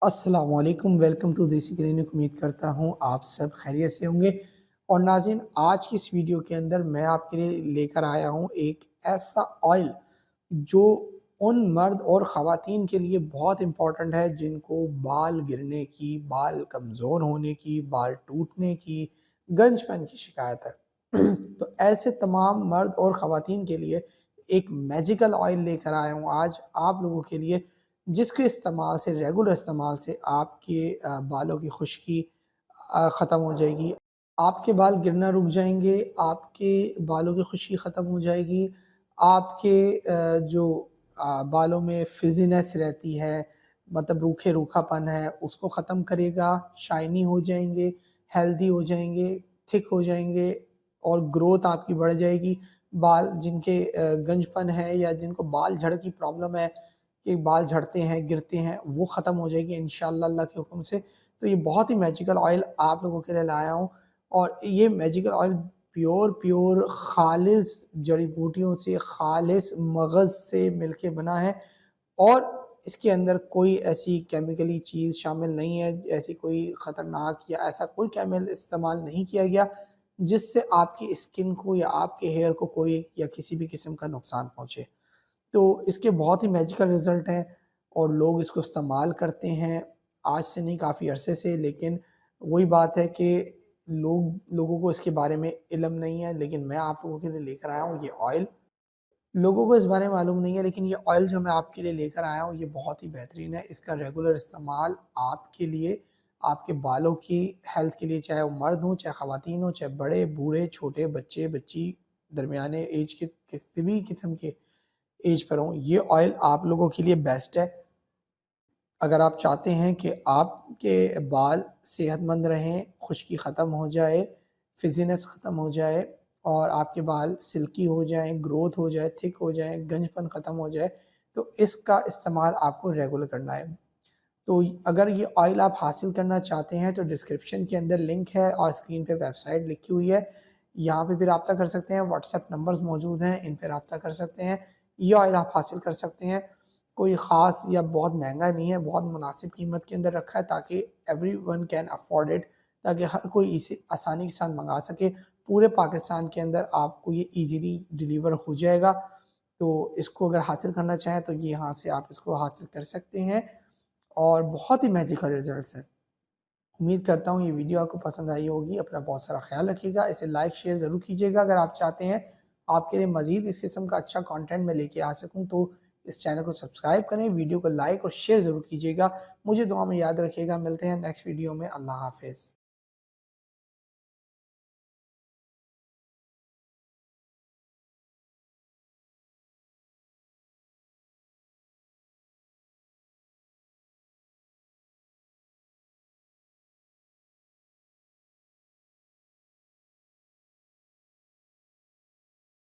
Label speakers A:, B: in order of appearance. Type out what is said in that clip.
A: अस्सलामुअलैकुम, welcome to देसी clinic. उम्मीद करता हूँ आप सब खैरियत से होंगे। और नाज़रीन, आज की इस वीडियो के अंदर मैं आपके लिए लेकर आया हूँ एक ऐसा ऑयल जो उन मर्द और ख़वातीन के लिए बहुत इम्पोर्टेंट है जिनको बाल गिरने की, बाल कमज़ोर होने की, बाल टूटने की, गंजपन की शिकायत है। तो ऐसे तमाम मर्द और ख़वातीन के लिए एक मैजिकल ऑयल लेकर आया हूँ आज आप लोगों के लिए, जिसके इस्तेमाल से, रेगुलर इस्तेमाल से आपके बालों की खुश्की ख़त्म हो जाएगी, आपके बाल गिरना रुक जाएँगे, आपके बालों की खुश्की ख़त्म हो जाएगी, आपके जो बालों में फ्रिज़ीनेस रहती है, मतलब रूखे-रूखापन है, उसको ख़त्म करेगा, शाइनी हो जाएँगे, हेल्दी हो जाएँगे, थिक हो जाएँगे और ग्रोथ आपकी बढ़ जाएगी। बाल जिनके गंजपन है या जिनको बाल झड़ की प्रॉब्लम है कि बाल झड़ते हैं, गिरते हैं, वो ख़त्म हो जाएगी इंशाअल्लाह अल्लाह के हुक्म से। तो ये बहुत ही मैजिकल ऑयल आप लोगों के लिए लाया हूँ और ये मैजिकल ऑयल प्योर ख़ालिस जड़ी-बूटियों से, ख़ालिस मगज़ से मिलके बना है और इसके अंदर कोई ऐसी केमिकली चीज़ शामिल नहीं है, ऐसी कोई ख़तरनाक या ऐसा कोई केमिकल इस्तेमाल नहीं किया गया, जिससे आपकी स्किन को या आपके हेयर को कोई या किसी भी किस्म का नुकसान पहुँचे। तो इसके बहुत ही मैजिकल रिज़ल्ट हैं और लोग इसको इस्तेमाल करते हैं, आज से नहीं काफ़ी अरसे से। लेकिन वही बात है कि लोगों को इसके बारे में इल्म नहीं है, लेकिन मैं आप लोगों के लिए लेकर आया हूँ ये ऑयल। लोगों को इस बारे में मालूम नहीं है, लेकिन ये ऑयल जो मैं आपके लिए लेकर आया हूँ ये बहुत ही बेहतरीन है। इसका रेगुलर इस्तेमाल आपके लिए, आपके बालों की हेल्थ के लिए, चाहे वो मर्द हों, चाहे ख़वातीन हों, चाहे बड़े, बूढ़े, छोटे, बच्चे, बच्ची, दरमियाने ऐज के किसी भी किस्म के ऐज पर हों, ये ऑयल आप लोगों के लिए बेस्ट है। अगर आप चाहते हैं कि आपके बाल सेहतमंद रहें, खुश्की ख़त्म हो जाए, फिज़ीनेस ख़त्म हो जाए और आपके बाल सिल्की हो जाएँ, ग्रोथ हो जाए, थिक हो जाएँ, गंजपन ख़त्म हो जाए, तो इसका इस्तेमाल आपको रेगुलर करना है। तो अगर ये ऑयल आप हासिल करना चाहते हैं तो डिस्क्रिप्शन के अंदर लिंक है और स्क्रीन पे वेबसाइट लिखी हुई है। यहाँ पे भी राब्ता कर सकते हैं, व्हाट्सएप नंबर्स मौजूद हैं, इन पे राब्ता कर सकते हैं। ये ऑयल आप हासिल कर सकते हैं। कोई ख़ास या बहुत महँगा नहीं है, बहुत मुनासिब कीमत के अंदर रखा है ताकि एवरीवन कैन अफ़ोर्ड इट, ताकि हर कोई इसे आसानी के साथ मँगा सके। पूरे पाकिस्तान के अंदर आपको ये ईज़िली डिलीवर हो जाएगा। तो इसको अगर हासिल करना चाहें तो ये यहाँ से आप इसको हासिल कर सकते हैं और बहुत ही मैजिकल रिज़ल्ट्स हैं। उम्मीद करता हूँ ये वीडियो आपको पसंद आई होगी। अपना बहुत सारा ख़्याल रखिएगा। इसे लाइक शेयर ज़रूर कीजिएगा। अगर आप चाहते हैं आपके लिए मज़ीद इस किस्म का अच्छा कंटेंट मैं लेके आ सकूँ तो इस चैनल को सब्सक्राइब करें, वीडियो को लाइक और शेयर ज़रूर कीजिएगा। मुझे दुआ में याद रखिएगा। मिलते हैं नेक्स्ट वीडियो में। अल्लाह हाफ़िज़।